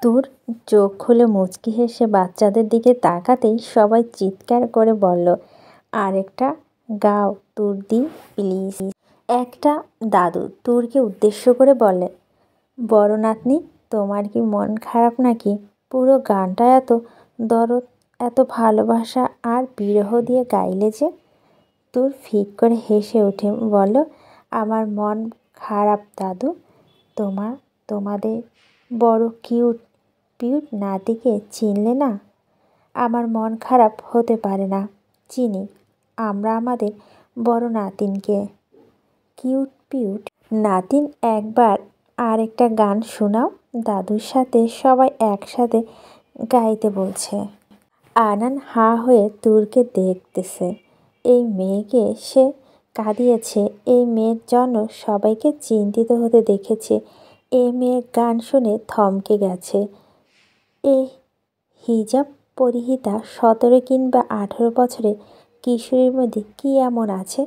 তোর চোখ খুলে মুচকি হেসে বাচ্চাদের দিকে তাকাতেই সবাই চিৎকার করে বলল, আরেকটা গাও তুর্দি প্লিজ। একটা দাদু তুরকে উদ্দেশ্য করে বলে, বড় নাতনি, তোমার কি মন খারাপ নাকি? পুরো গানটা এত দরদ, এত ভালোবাসা আর বিরহ দিয়ে গাইলে যে। তোর ফিক করে হেসে ওঠে, বলল, আমার মন খারাপ দাদু? তোমাদের বড় কিউট পিউট নাতিকে চিনলে না? আমার মন খারাপ হতে পারে না, চিনি আমরা আমাদের বড় নাতিনকে। কিউট পিউট নাতিন, একবার আর একটা গান শোনাও। দাদুর সাথে সবাই একসাথে গাইতে বলছে। আনান হাঁ হয়ে তুরকে দেখতেছে। এই মেয়েকে সে কাঁদিয়েছে, এই মেয়ের জন্য সবাইকে চিন্তিত হতে দেখেছে। এই মেয়ের গান শুনে থমকে গেছে। এই হিজাব পরিহিতা 17 কিংবা 18 বছরের কিশোরীর মধ্যে কী এমন আছে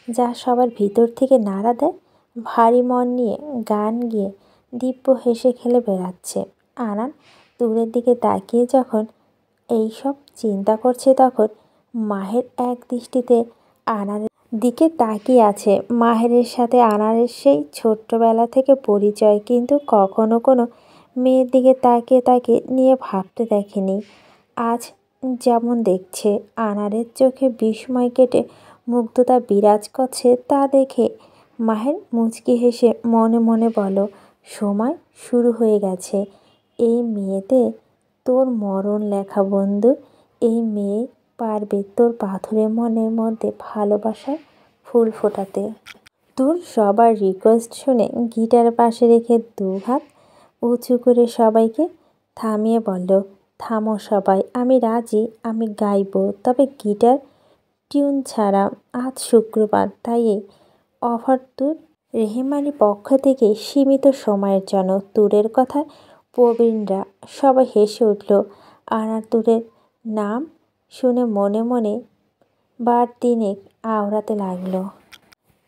যা সবার ভিতর থেকে নাড়া দেয়? ভারী মন নিয়ে গান গিয়ে দিব্য হেসে খেলে বেড়াচ্ছে। আনান দূরের দিকে তাকিয়ে যখন এইসব চিন্তা করছে, তখন মাহের এক দৃষ্টিতে আনারের দিকে তাকিয়ে আছে। মাহেরের সাথে আনারের সেই ছোট্টবেলা থেকে পরিচয়, কিন্তু কখনো কোনো মেয়ের দিকে তাকিয়ে তাকে নিয়ে ভাবতে দেখেনি। আজ যেমন দেখছে, আনারের চোখে বিস্ময় কেটে মুগ্ধতা বিরাজ করছে, তা দেখে মাহের মুচকি হেসে মনে মনে বলো, সময় শুরু হয়ে গেছে। এই মেয়েতে তোর মরণ লেখা বন্ধু। এই মেয়ে পারবে তোর পাথরের মনের মধ্যে ভালোবাসার ফুল ফোটাতে। তোর সবার রিকোয়েস্ট শুনে গিটার পাশে রেখে 2 হাত উঁচু করে সবাইকে থামিয়ে বলল, থামো সবাই, আমি রাজি, আমি গাইব, তবে গিটার টিউন ছাড়া। আজ শুক্রবার, তাই এই অফার তোর রেহমানের পক্ষ থেকে সীমিত সময়ের জন্য। তুরের কথায় প্রবীণরা সবাই হেসে উঠল। আনার তুরের নাম শুনে মনে মনে বার 3 আওড়াতে লাগলো।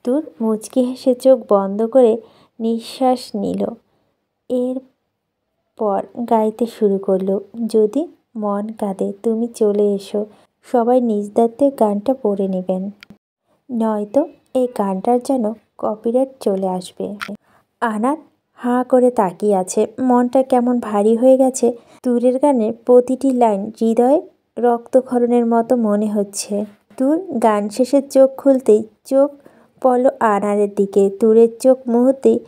তুর মুচকি হেসে চোখ বন্ধ করে নিঃশ্বাস নিল। এরপর গাইতে শুরু করলো, যদি মন কাঁদে তুমি চলে এসো। সবাই নিজ দায়িত্বে গানটা পড়ে নেবেন, নয়তো এই গানটার যেন কপিরাইট চলে আসবে। আনার হাঁ করে তাকিয়ে আছে, মনটা কেমন ভারী হয়ে গেছে। তুরের গানের প্রতিটি লাইন হৃদয়ে রক্তক্ষরণের মতো মনে হচ্ছে। তুর গান শেষে চোখ খুলতেই চোখ পড়ল আনারের দিকে। তুরের চোখ মুহূর্তেই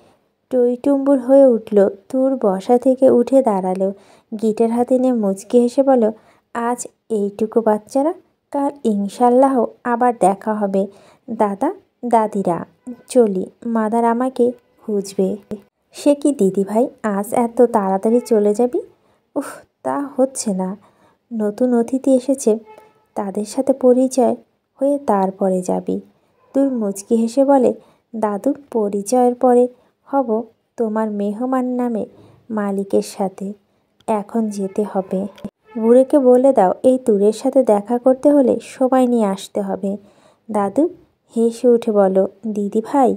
টইটুম্বুর হয়ে উঠল। তুর বসা থেকে উঠে দাঁড়ালো, গিটার হাতে নিয়ে মুচকি হেসে বলল, আজ এইটুকু বাচ্চারা, কাল ইনশাল্লাহ আবার দেখা হবে। দাদা দাদিরা, চলি, মাদার আমাকে খুঁজবে। সে কি দিদিভাই, আজ এত তাড়াতাড়ি চলে যাবি? উফ, তা হচ্ছে না, নতুন অতিথি এসেছে, তাদের সাথে পরিচয় হয়ে তারপরে যাবি। তুর মুচকি হেসে বলে, দাদু, পরিচয়ের পরে হব তোমার মেহমান নামে মালিকের সাথে। এখন যেতে হবে। বুড়োকে বলে দাও, এই তুরের সাথে দেখা করতে হলে সময় নিয়ে আসতে হবে। দাদু হেসে উঠে বলো, দিদি ভাই,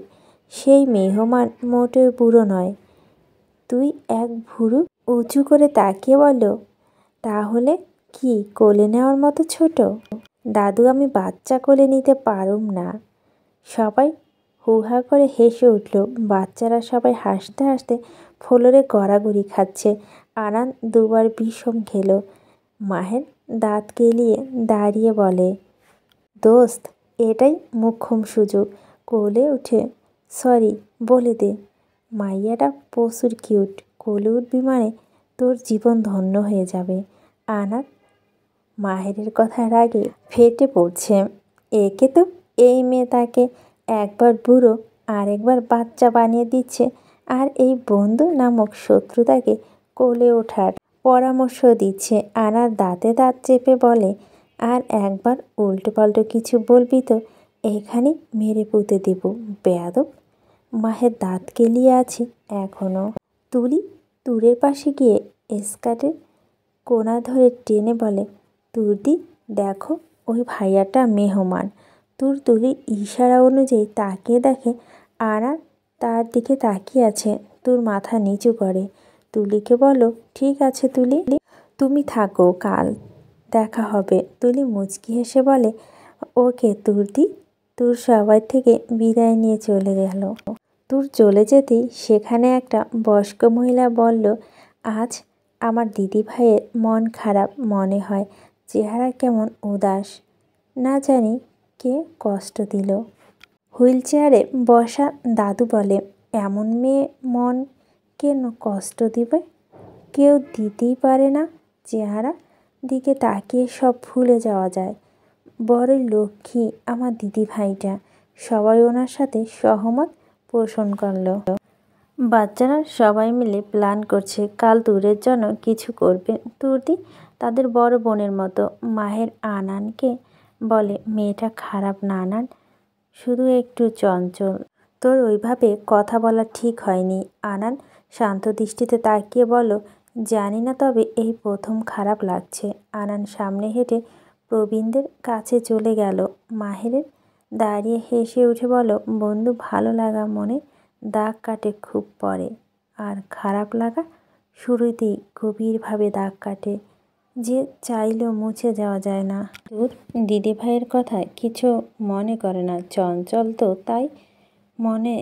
সেই মেহমান মোটেও বুড়ো নয়। তুই এক ভুরু উঁচু করে তাকিয়ে বলল, তাহলে কি কোলে নেওয়ার মতো ছোট? দাদু, আমি বাচ্চা কোলে নিতে পারুম না। সবাই হুহা করে হেসে উঠল। বাচ্চারা সবাই হাসতে হাসতে ফ্লোরে গড়াগড়ি খাচ্ছে। আনান দুবার বিষম খেল। মাহের দাঁত কেলিয়ে দাঁড়িয়ে বলে, দোস্ত, এটাই মোক্ষম সুযোগ, কোলে উঠে সরি বলে দে। মাইয়াটা প্রচুর কিউট, কোলে উঠবি মানে তোর জীবন ধন্য হয়ে যাবে। আনার মাহেরের কথার আগে ফেটে পড়ছে। একে তো এই মেয়ে তাকে একবার বুড়ো আর একবার বাচ্চা বানিয়ে দিচ্ছে, আর এই বন্ধু নামক শত্রুতাকে কোলে ওঠার পরামর্শ দিচ্ছে। আনার দাঁতে দাঁত চেপে বলে, আর একবার উল্টোপাল্টো কিছু বলবি তো এখানে মেরে পুঁতে দেব, বেয়াদব। মাহের দাঁত কেলিয়ে আছে এখনও। তুলি তুরের পাশে গিয়ে স্কার্টের কোনা ধরে টেনে বলে, তুর্দি, দেখো ওই ভাইয়াটা মেহমান। তুলির ইশারা অনুযায়ী তাকিয়ে দেখে আনার তার দিকে তাকিয়ে আছে। তুর মাথা নিচু করে। তুলিকে বলো, ঠিক আছে তুলি, তুমি থাকো, কাল দেখা হবে। তুলি মুচকি হেসে বলে, ওকে তুর্দি। তুর সবাই থেকে বিদায় নিয়ে চলে গেল। তুর চলে যেতেই সেখানে একটা বয়স্ক মহিলা বলল, আজ আমার দিদি ভাইয়ের মন খারাপ মনে হয়, চেহারা কেমন উদাস, না জানি কে কষ্ট দিল। হুইল চেয়ারে বসা দাদু বলে, এমন মেয়ে মন কেন কষ্ট দিবে, কেউ দিতেই পারে না। চেহারা দিকে তাকিয়ে সব ভুলে যাওয়া যায়। বড়ই লক্ষ্মী আমার দিদি ভাইটা। সবাই ওনার সাথে সহমত পোষণ করলো। বাচ্চারা সবাই মিলে প্ল্যান করছে কাল তুরের জন্য কিছু করবে। তুর্দি তাদের বড় বোনের মতো। মাহের আনানকে বলে, মেয়েটা খারাপ না আনান, শুধু একটু চঞ্চল, তোর ওইভাবে কথা বলা ঠিক হয়নি। আনান শান্ত দৃষ্টিতে তাকিয়ে বলো, জানি না, তবে এই প্রথম খারাপ লাগছে। আনান সামনে হেঁটে প্রবীণদের কাছে চলে গেল। মাহেরের দাঁড়িয়ে হেসে উঠে বলো, বন্ধু ভালো লাগা মনে দাগ কাটে খুব পরে, আর খারাপ লাগা শুরুতেই গভীরভাবে দাগ কাটে, যে চাইলেও মুছে যাওয়া যায় না। তোর দিদিভাইয়ের কথা কিছু মনে করে না, চঞ্চল তো, তাই মনে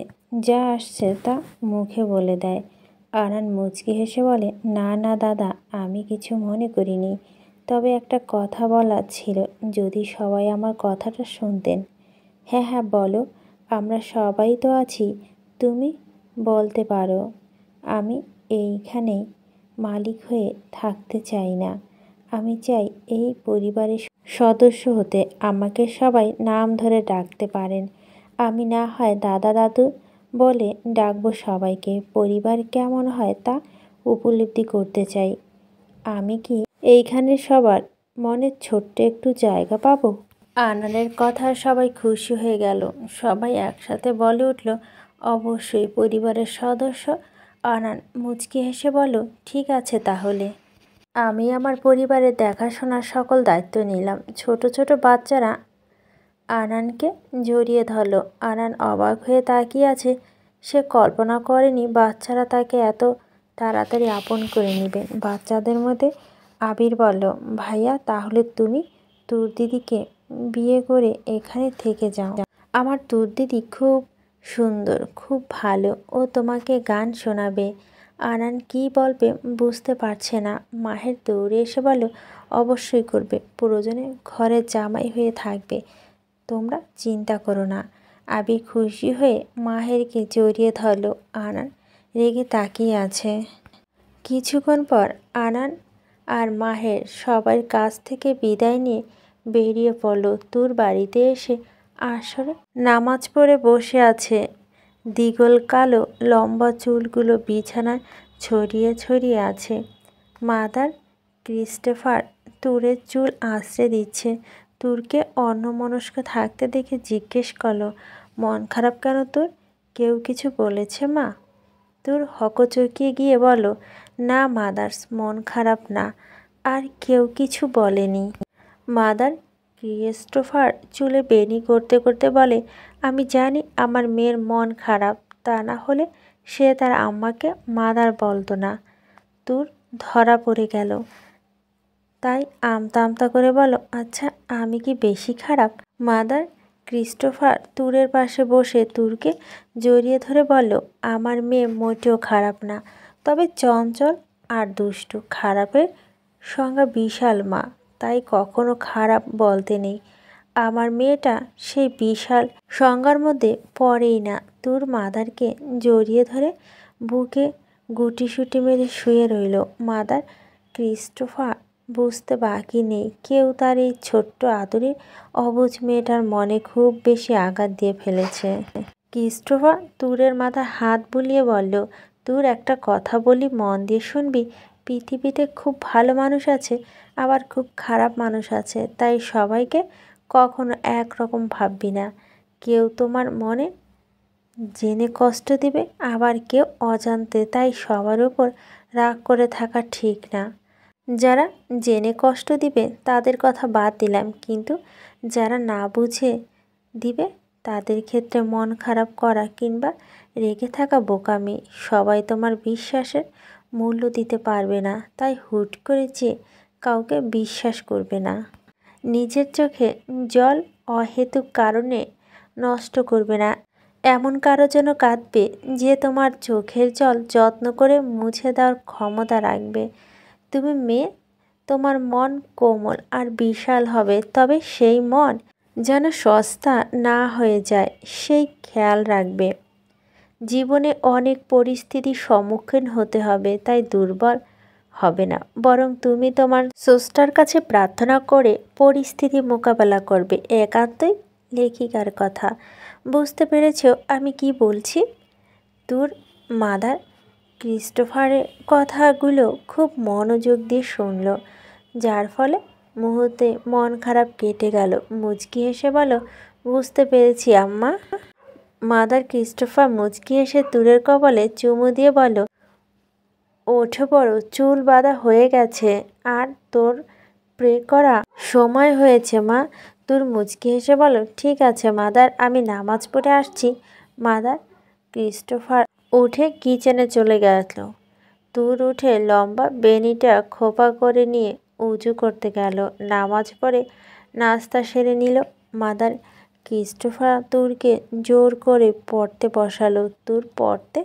যা আসছে তা মুখে বলে দেয়। আনান মুচকি হেসে বলে, না না দাদা, আমি কিছু মনে করিনি, তবে একটা কথা বলার ছিল, যদি সবাই আমার কথাটা শুনতেন। হ্যাঁ হ্যাঁ বলো, আমরা সবাই তো আছি, তুমি বলতে পারো। আমি এইখানেই মালিক হয়ে থাকতে চাই না, আমি চাই এই পরিবারের সদস্য হতে। আমাকে সবাই নাম ধরে ডাকতে পারেন, আমি না হয় দাদা দাদু বলে ডাকবো সবাইকে। পরিবার কেমন হয় তা উপলব্ধি করতে চাই। আমি কি এইখানে সবার মনে ছোট্ট একটু জায়গা পাবো? আনানের কথা সবাই খুশি হয়ে গেল। সবাই একসাথে বলে উঠল, অবশ্যই পরিবারের সদস্য। আনান মুচকি হেসে বলো, ঠিক আছে তাহলে, আমি আমার পরিবারের দেখাশোনার সকল দায়িত্ব নিলাম। ছোট ছোট বাচ্চারা আনানকে জড়িয়ে ধরল। আনান অবাক হয়ে তাকিয়ে আছে। সে কল্পনা করেনি বাচ্চারা তাকে এত তাড়াতাড়ি আপন করে নেবে। বাচ্চাদের মধ্যে আবির বলল, ভাইয়া তাহলে তুমি তুর দিদিকে বিয়ে করে এখানে থেকে যাও। আমার তুর দিদি খুব সুন্দর, খুব ভালো, ও তোমাকে গান শোনাবে। আনান কি বলবে বুঝতে পারছে না। মাহের দৌড়ে এসে বলল, অবশ্যই করবে, প্রয়োজনে ঘরের জামাই হয়ে থাকবে, তোমরা চিন্তা করো না। আবির খুশি হয়ে মাহেরকে জড়িয়ে ধরল। আনান রেগে তাকিয়ে আছে। কিছুক্ষণ পর আনান আর মাহের সবার কাছ থেকে বিদায় নিয়ে বেরিয়ে পড়ল। তুর বাড়িতে এসে আসরে নামাজ পড়ে বসে আছে। দ্বিগল কালো লম্বা চুলগুলো বিছানায় ছড়িয়ে ছড়িয়ে আছে। মাদার ক্রিস্টোফার তুরের চুল আঁচড়ে দিচ্ছে। তুরকে অন্যমনস্ক থাকতে দেখে জিজ্ঞেস করলো, মন খারাপ কেন তোর? কেউ কিছু বলেছে মা? তুর হকচকিয়ে গিয়ে বলো, না মাদার্স, মন খারাপ না, আর কেউ কিছু বলেনি। মাদার ক্রিস্টোফার চুলে বেনি করতে করতে বলে, আমি জানি আমার মেয়ের মন খারাপ, তা না হলে সে তার আম্মাকে মাদার বলতো না। তুর ধরা পড়ে গেল। তাই আমতা আমতা করে বলো, আচ্ছা আমি কি বেশি খারাপ? মাদার ক্রিস্টোফার তুরের পাশে বসে তুরকে জড়িয়ে ধরে বলল, আমার মেয়ে মোটেও খারাপ না, তবে চঞ্চল আর দুষ্টু। খারাপের সংজ্ঞা বিশাল মা, তাই কখনো খারাপ বলতে নেই। আমার মেয়েটা সেই বিশাল সংজ্ঞার মধ্যে পড়েই না। তুর মাদারকে জড়িয়ে ধরে বুকে গুটিসুটি মেরে শুয়ে রইল। মাদার ক্রিস্টোফার বুঝতে বাকি নেই, কেউ তার এই ছোট্ট আদরের অবুঝ মেয়েটার মনে খুব বেশি আঘাত দিয়ে ফেলেছে। ক্রিস্টোফার তুরের মাথায় হাত বুলিয়ে বলল, তুর একটা কথা বলি, মন দিয়ে শুনবি। পৃথিবীতে খুব ভালো মানুষ আছে, আবার খুব খারাপ মানুষ আছে, তাই সবাইকে কখনো একরকম ভাববি না। কেউ তোমার মনে জেনে কষ্ট দিবে, আবার কেউ অজান্তে, তাই সবার উপর রাগ করে থাকা ঠিক না। যারা জেনে কষ্ট দিবে তাদের কথা বাদ দিলাম, কিন্তু যারা না বুঝে দিবে তাদের ক্ষেত্রে মন খারাপ করা কিংবা রেগে থাকা বোকামি। সবাই তোমার বিশ্বাসের মূল্য দিতে পারবে না, তাই হুট করে যে কাউকে বিশ্বাস করবে না। নিজের চোখে জল অহেতুক কারণে নষ্ট করবে না। এমন কারো জন্য কাঁদবে যে তোমার চোখের জল যত্ন করে মুছে দেওয়ার ক্ষমতা রাখবে। তুমি মেয়ে, তোমার মন কোমল আর বিশাল হবে, তবে সেই মন যেন সস্তা না হয়ে যায় সেই খেয়াল রাখবে। জীবনে অনেক পরিস্থিতির সম্মুখীন হতে হবে, তাই দুর্বল হবে না, বরং তুমি তোমার স্রষ্টার কাছে প্রার্থনা করে পরিস্থিতি মোকাবেলা করবে। একান্তই লেখিকার কথা। বুঝতে পেরেছ আমি কি বলছি? তোর মাদার ক্রিস্টোফারের কথাগুলো খুব মনোযোগ দিয়ে শুনল, যার ফলে মুহূর্তে মন খারাপ কেটে গেল। মুচকি হেসে বলো, বুঝতে পেরেছি আম্মা। মাদার ক্রিস্টোফার মুচকি হেসে তুরের কপালে চুমু দিয়ে বলো, ওঠে পড়ো, চুল বাঁধা হয়ে গেছে আর তোর প্রে করা সময় হয়েছে মা। তোর মুচকি হেসে বলো, ঠিক আছে মাদার, আমি নামাজ পড়ে আসছি। মাদার ক্রিস্টোফার উঠে কিচেনে চলে গেল। তুর উঠে লম্বা বেনিটা খোপা করে নিয়ে উঁচু করতে গেল। নামাজ পড়ে নাস্তা সেরে নিল। মাদার ক্রিস্টোফার তুরকে জোর করে পড়তে বসালো। তুর পড়তে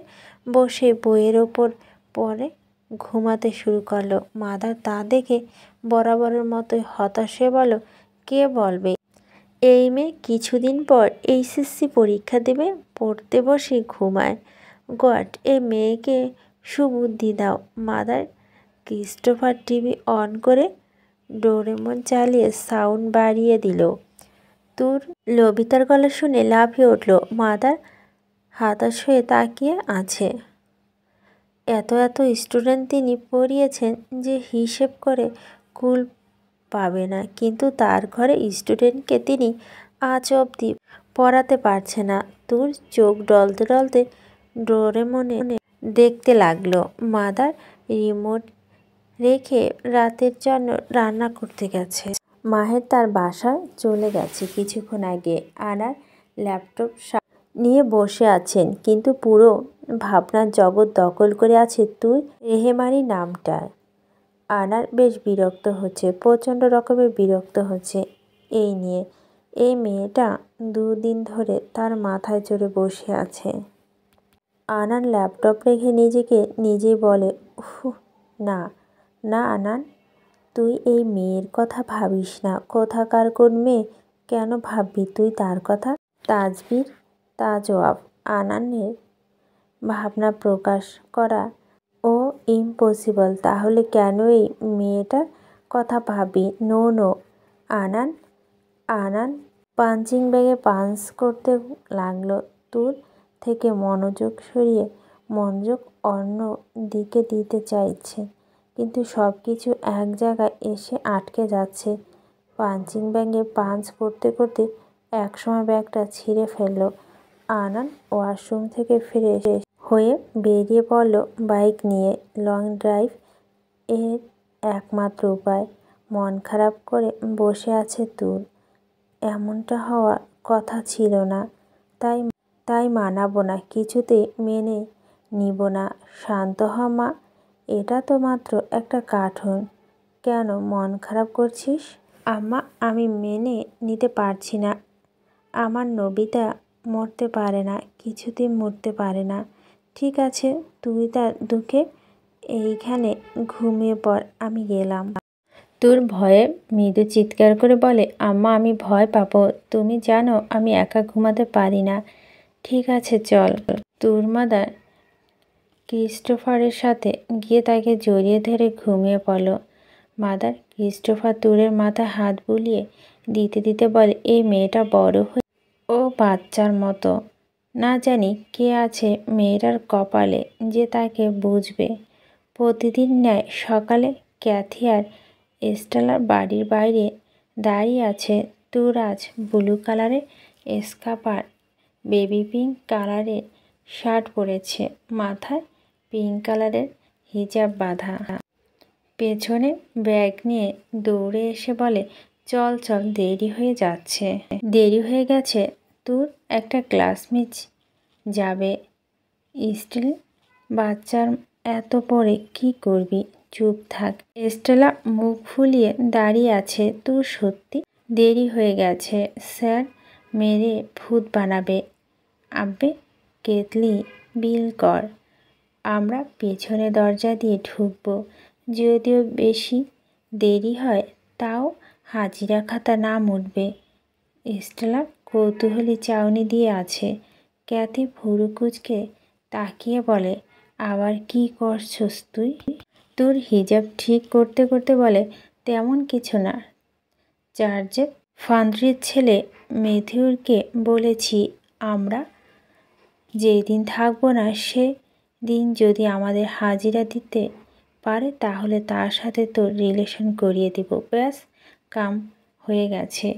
বসে বইয়ের ওপর পরে ঘুমাতে শুরু করলো। মাদার তা দেখে বরাবরের মতোই হতাশ হয়ে বলো, কে বলবে এই মেয়ে কিছুদিন পর এইচএসসি পরীক্ষা দেবে, পড়তে বসে ঘুমায়। গড, এই মেয়েকে সুবুদ্ধি দাও। মাদার ক্রিস্টোফার টিভি অন করে ডোরেমন চালিয়ে সাউন্ড বাড়িয়ে দিল। তোর লবিতার গলা শুনে লাফিয়ে উঠল। মাদার হতাশ হয়ে তাকিয়ে আছে। এত স্টুডেন্ট তিনি পড়িয়েছেন যে হিসেব করে কুল পাবে না, কিন্তু তার ঘরে স্টুডেন্টকে তিনি আজ অবধি পড়াতে পারছে না। তোর চোখ ডলতে ডলতে ডোরেমনে দেখতে লাগলো। মাদার রিমোট রেখে রাতের জন্য রান্না করতে গেছে। মাহের তার বাসায় চলে গেছে কিছুক্ষণ আগে। আনার ল্যাপটপ নিয়ে বসে আছেন, কিন্তু পুরো ভাবনার জগৎ দখল করে আছে তুই রেহেমারি নামটা। আনার বেশ বিরক্ত হচ্ছে, প্রচণ্ড রকমের বিরক্ত হচ্ছে এই নিয়ে। এই মেয়েটা দুদিন ধরে তার মাথায় চড়ে বসে আছে। আনান ল্যাপটপ রেখে নিজেকে নিজেই বলে, উফ, না না আনান, তুই এই মেয়ের কথা ভাবিস না। কোথাকার কোন মেয়ে, কেন ভাববি তুই তার কথা? তাজবির তাজওয়াব। আনানের ভাবনা প্রকাশ করা ও ইম্পসিবল। তাহলে কেন এই মেয়েটার কথা ভাবি? নো নো আনান। আনান পাঞ্চিং ব্যাগে পাঞ্চ করতে লাগলো। দূর থেকে মনোযোগ সরিয়ে মনোযোগ অন্য দিকে দিতে চাইছে, কিন্তু সব কিছু এক জায়গায় এসে আটকে যাচ্ছে। পাঞ্চিং ব্যাগে পাঞ্চ করতে করতে একসময় ব্যাগটা ছিঁড়ে ফেলল। আনান ওয়াশরুম থেকে ফিরে হয়ে বেরিয়ে পড়ল বাইক নিয়ে। লং ড্রাইভ এর একমাত্র উপায়। মন খারাপ করে বসে আছে তুর। এমনটা হওয়ার কথা ছিল না, তাই মানাবো না, কিছুতেই মেনে নিব না। শান্ত হ মা, এটা তো মাত্র একটা কার্টুন। কেন মন খারাপ করছিস? আম্মা, আমি মেনে নিতে পারছি না। আমার নবিতা মরতে পারে না, কিছুতেই মরতে পারে না। ঠিক আছে, তুই তার দুঃখে এইখানে ঘুমিয়ে পড়, আমি গেলাম। তোর ভয়ে মৃদু চিৎকার করে বলে, আম্মা আমি ভয় পাবো, তুমি জানো আমি একা ঘুমাতে পারি না। ঠিক আছে চল। তোর মাদার ক্রিস্টোফারের সাথে গিয়ে তাকে জড়িয়ে ধরে ঘুমিয়ে পড়ল। মাদার ক্রিস্টোফার তুরের মাথায় হাত বুলিয়ে দিতে দিতে বলে, এই মেয়েটা বড় হয়ে ও বাচ্চার মতো। না জানি কে আছে মেয়েটার কপালে যে তাকে বুঝবে। প্রতিদিন ন্যায় সকালে ক্যাথি আর স্টেলার বাড়ির বাইরে দাঁড়িয়ে আছে। তুর আজ ব্লু কালারের স্কার্ফ আর বেবি পিঙ্ক কালারের শার্ট পরেছে, মাথায় পিঙ্ক কালারের হিজাব বাঁধা। পেছনে ব্যাগ নিয়ে দৌড়ে এসে বলে, চল চল, দেরি হয়ে যাচ্ছে। দেরি হয়ে গেছে? তোর একটা ক্লাস মিস যাবে। স্টিল বাচ্চার এত পরে কি করবি? চুপ থাক। স্টেলা মুখ ফুলিয়ে দাঁড়িয়ে আছে। তোর সত্যি দেরি হয়ে গেছে। স্যার মেরে ভূত বানাবে। আব্বে কেতলি বিল কর। আমরা পেছনে দরজা দিয়ে ঢুকবো। যদিও বেশি দেরি হয় তাও হাজিরা খাতা নাম উঠবে। স্টেলা কৌতূহলী চাউনি দিয়ে আছে। ক্যাথি ভুরু কুঁচকে তাকিয়ে বলে, আবার কি করছস তুই? তোর হিজাব ঠিক করতে করতে বলে, তেমন কিছু না। চার্চের ফান্দ্রির ছেলে ম্যাথিউরকে বলেছি আমরা যেই দিন থাকবো না সে দিন যদি আমাদের হাজিরা দিতে পারে তাহলে তার সাথে তোর রিলেশন করিয়ে দিব। ব্যাস কাম হয়ে গেছে।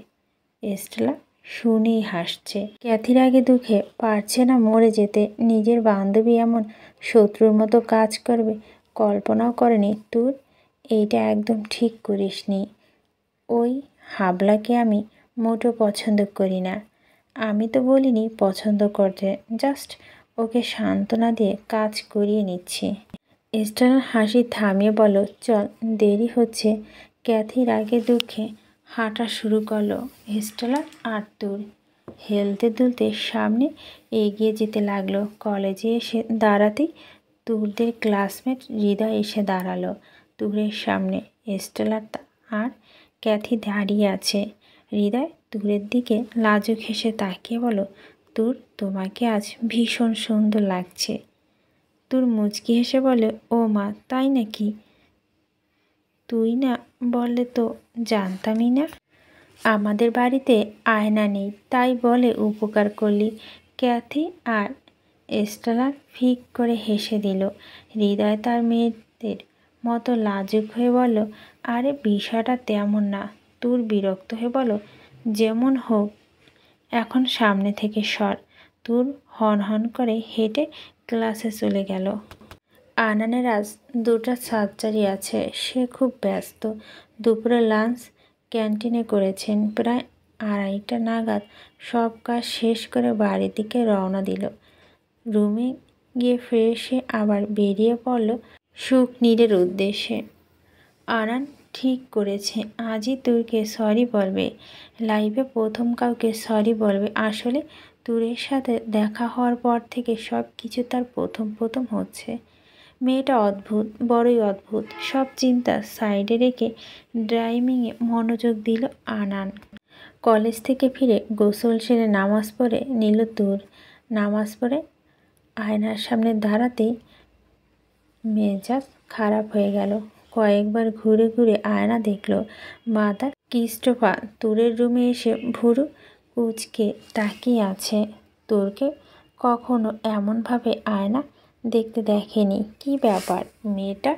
স্টেলা শুনেই হাসছে। ক্যাথির আগে দুঃখে পারছে না মরে যেতে। নিজের বান্ধবী এমন শত্রুর মতো কাজ করবে কল্পনাও করেনি। তোর এইটা একদম ঠিক করিসনি। ওই হাবলাকে আমি মোটেও পছন্দ করি না। আমি তো বলিনি পছন্দ করতে, জাস্ট ওকে সান্ত্বনা দিয়ে কাজ করিয়ে নিচ্ছি। স্টেলার হাসি থামিয়ে বলো, চল দেরি হচ্ছে। ক্যাথির আগে দুঃখে হাঁটা শুরু করলো। স্টেলা আর তোর হেলতে দুলতে সামনে এগিয়ে যেতে লাগলো। কলেজে এসে দাঁড়াতেই তুরদের ক্লাসমেট হৃদয় এসে দাঁড়ালো তুরের সামনে। স্টেলা আর ক্যাথি দাঁড়িয়ে আছে। হৃদয় তুরের দিকে লাজুক হেসে তাকিয়ে বলো, তুর তোমাকে আজ ভীষণ সুন্দর লাগছে। তুর মুচকি হেসে বলে, ও মা তাই নাকি? তুই না বললে তো জানতামই না। আমাদের বাড়িতে আয়না নেই তাই বলে উপকার করলি। ক্যাথি আর স্টেলা ফিক করে হেসে দিল। হৃদয় তার মেয়েদের মতো লাজুক হয়ে বলল, আরে বিষয়টা তেমন না। তুর বিরক্ত হয়ে বলো, যেমন হোক এখন সামনে থেকে সর। তুর হন হন করে হেঁটে ক্লাসে চলে গেল। আনানের আজ 2টা সার্জারি আছে। সে খুব ব্যস্ত। দুপুরে লাঞ্চ ক্যান্টিনে করেছেন। প্রায় 2:30টা নাগাদ সব কাজ শেষ করে বাড়ির দিকে রওনা দিল। রুমে গিয়ে ফ্রেশ হয়ে আবার বেরিয়ে পড়ল সুখনীরের উদ্দেশ্যে। আনান ঠিক করেছে আজই তুরকে সরি বলবে। লাইফে প্রথম কাউকে সরি বলবে। আসলে তুরের সাথে দেখা হওয়ার পর থেকে সব কিছু তার প্রথম হচ্ছে। মেয়েটা অদ্ভুত, বড়ই অদ্ভুত। সব চিন্তা সাইডে রেখে ড্রাইভিংয়ে মনোযোগ দিল আনান। কলেজ থেকে ফিরে গোসল সেরে নামাজ পড়ে নিল তুর। নামাজ পড়ে আয়নার সামনে দাঁড়াতেই মেজাজ খারাপ হয়ে গেল। কয়েকবার ঘুরে ঘুরে আয়না দেখল। মাদার ক্রিস্টোফার তুরের রুমে এসে ভুরু কুঁচকে তাকিয়ে আছে। তুরকে কখনো এমনভাবে আয়না দেখতে দেখেনি। কি ব্যাপার, মেয়েটা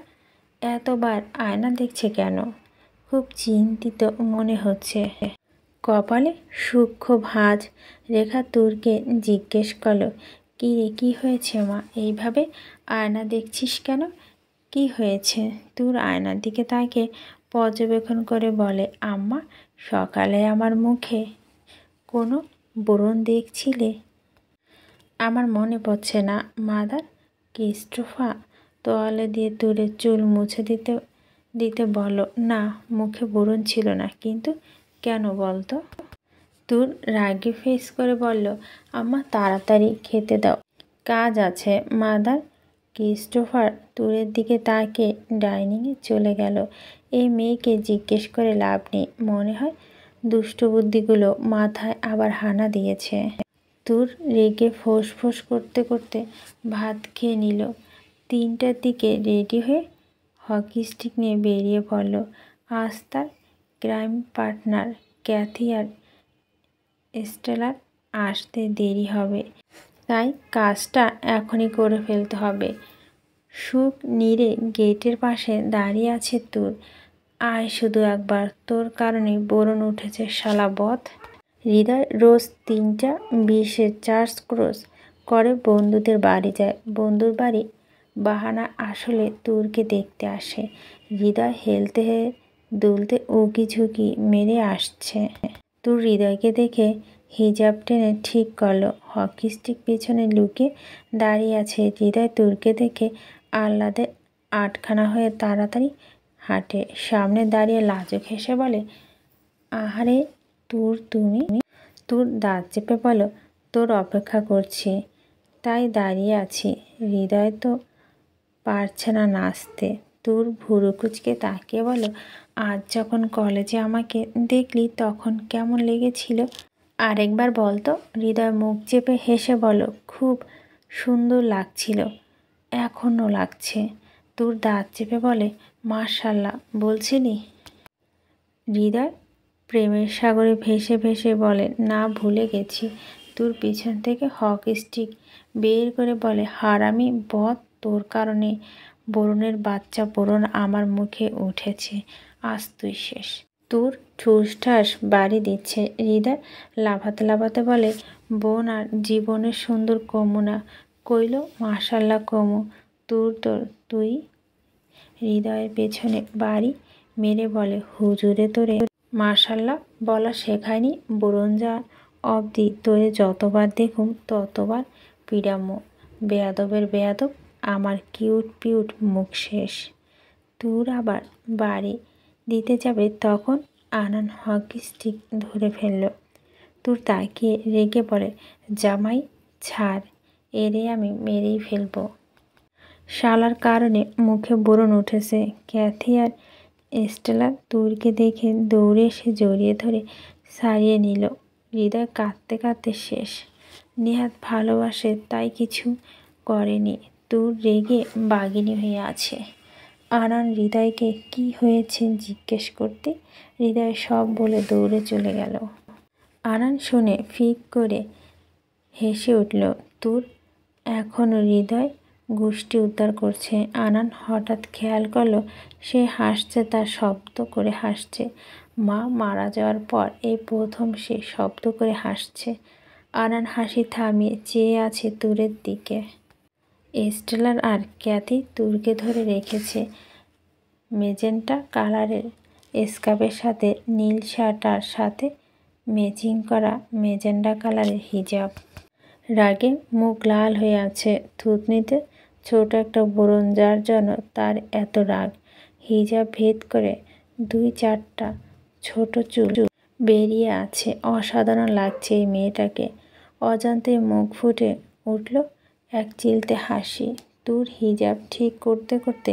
এতবার আয়না দেখছে কেন? খুব চিন্তিত মনে হচ্ছে। কপালে সূক্ষ্ম ভাঁজ রেখা তুরকে জিজ্ঞেস করল, কী রে, কী হয়েছে মা? এইভাবে আয়না দেখছিস কেন? কি হয়েছে? তুর আয়নার দিকে তাকে পর্যবেক্ষণ করে বলে, আম্মা সকালে আমার মুখে কোনো ব্রণ দেখছিলে? আমার মনে পড়ছে না। মাদার ক্রিস্টোফার তোয়ালে দিয়ে তুরের চুল মুছে দিতে বলো, না মুখে ব্রণ ছিল না। কিন্তু কেন বলতো? তুর রাগি ফেস করে বলল, আম্মা তাড়াতাড়ি খেতে দাও, কাজ আছে। মাদার ক্রিস্টোফার তুরের দিকে তাকে ডাইনিংয়ে চলে গেল। এই মেয়েকে জিজ্ঞেস করে লাভ নেই। মনে হয় দুষ্টু বুদ্ধিগুলো মাথায় আবার হানা দিয়েছে। তুর রেগে ফোঁস করতে করতে ভাত খেয়ে নিল। 3টার দিকে রেডি হয়ে হকি স্টিক নিয়ে বেরিয়ে পড়ল। আজ তার ক্রাইম পার্টনার ক্যাথি আর স্টেলার আসতে দেরি হবে, তাই কাজটা এখনই করে ফেলতে হবে। সুখ নীরে গেটের পাশে দাঁড়িয়ে আছে তুর। আয় শুধু একবার, তোর কারণে ব্রণ উঠেছে শালা বদ। হৃদয় রোজ 3:20 চার্চ ক্রস করে বন্ধুদের বাড়ি যায়। বন্ধুর বাড়ি বাহানা, আসলে তুরকে দেখতে আসে। হৃদয় হেলতে দুলতে উকি ঝুঁকি মেরে আসছে। তুর হৃদয়কে দেখে হিজাব টেনে ঠিক করলো। হকি স্টিক পেছনে লুকিয়ে দাঁড়িয়ে আছে। হৃদয় তুরকে দেখে আহ্লাদে আটখানা হয়ে তাড়াতাড়ি হাঁটে। সামনে দাঁড়িয়ে লাজুক হেসে বলে, আহারে তুমি। তোর দাঁত চেপে বলো, তোর অপেক্ষা করছি তাই দাঁড়িয়ে আছি। হৃদয় তো পারছে না নাচতে। তোর ভুরু কুচকে তাকিয়ে বলো, আজ যখন কলেজে আমাকে দেখলি তখন কেমন লেগেছিল? আরেকবার বলতো। হৃদয় মুখ চেপে হেসে বলো, খুব সুন্দর লাগছিল, এখনও লাগছে। তোর দাঁত চেপে বলে, মাশাআল্লাহ বলছিলি? হৃদয় প্রেমের সাগরে ভেসে ভেসে বলে, না ভুলে গেছি। তোর পিছন থেকে হকি স্টিক বের করে বলে, হারামি বদ, তোর কারণে বরুণের বাচ্চা বরুণ আমার মুখে উঠেছে, আজ তুই শেষ। তোর ঠুসঠাস বাড়ি দিচ্ছে। হৃদয় লাফাতে লাফাতে বলে, বোন আর জীবনের সুন্দর কমুনা কইল, মাশাআল্লাহ কমু তুই। হৃদয়ের পেছনে বাড়ি মেরে বলে, হুজুরে তোরে মাশাআল্লাহ বলা শেখায়নি? বরুণ যা অবধি তোরে যতবার দেখুম ততবার পিড়ামো। বেয়াদবের বেয়াদব, আমার কিউট পিউট মুখ শেষ। তোর আবার বাড়ি দিতে যাবে তখন আনান হকি স্টিক ধরে ফেলল। তোর তাকিয়ে রেগে বলে, জামাই ছাড়, এরে আমি মেরেই ফেলবো। শালার কারণে মুখে ব্রণ উঠেছে। ক্যাথি আর স্টেলা তুরকে দেখে দৌড়ে এসে জড়িয়ে ধরে সারিয়ে নিল। হৃদয় কাঁদতে কাঁদতে শেষ। নেহাত ভালোবাসে তাই কিছু করেনি। তুর রেগে বাঘিনী হয়ে আছে। আনান হৃদয়কে কি হয়েছে জিজ্ঞেস করতে হৃদয় সব বলে দৌড়ে চলে গেল। আনান শুনে ফিক করে হেসে উঠল। তুর এখনও হৃদয় গোষ্ঠী উদ্ধার করছে। আনান হঠাৎ খেয়াল করলো সে হাসছে, তার শব্দ করে হাসছে। মা মারা যাওয়ার পর এই প্রথম সে শব্দ করে হাসছে। আনান হাসি থামিয়ে চেয়ে আছে তুরের দিকে। স্টেলার আর ক্যাথি তুরকে ধরে রেখেছে। মেজেন্টা কালারের স্কার্ফের সাথে নীল শার্ট আর সাথে ম্যাচিং করা মেজেন্টা কালারের হিজাব। রাগে মুখ লাল হয়ে আছে। থুতনিতে ছোট একটা ব্রণ, যার জন্য তার এত রাগ। হিজাব ভেদ করে 2-4টা ছোট চুল বেরিয়ে আছে। অসাধারণ লাগছে এই মেয়েটাকে। অজান্তে মুখ ফুটে উঠল এক চিলতে হাসি। তুর হিজাব ঠিক করতে করতে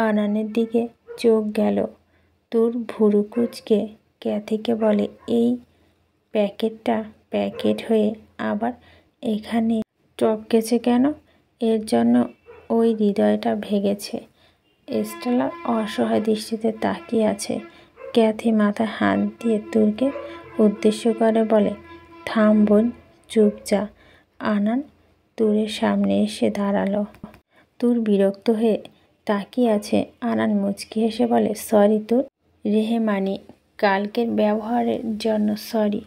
আনানের দিকে চোখ গেল। তুর ভুরু কুচকে ক্যাথিকে বলে, এই প্যাকেটটা প্যাকেট হয়ে আবার এখানে টপকেছে কেন? এর জন্য ওই হৃদয়টা ভেঙেছে। স্টেলা অসহায় দৃষ্টিতে তাকিয়ে আছে। ক্যাথি মাথায় হাত দিয়ে তুরকে উদ্দেশ্য করে বলে, থাম বোন, চুপ যা। আনান তুরের সামনে এসে দাঁড়ালো। তুর বিরক্ত হয়ে তাকিয়ে আছে। আনান মুচকি হেসে বলে, সরি তুর, রেহেমানি, কালকের ব্যবহারের জন্য সরি।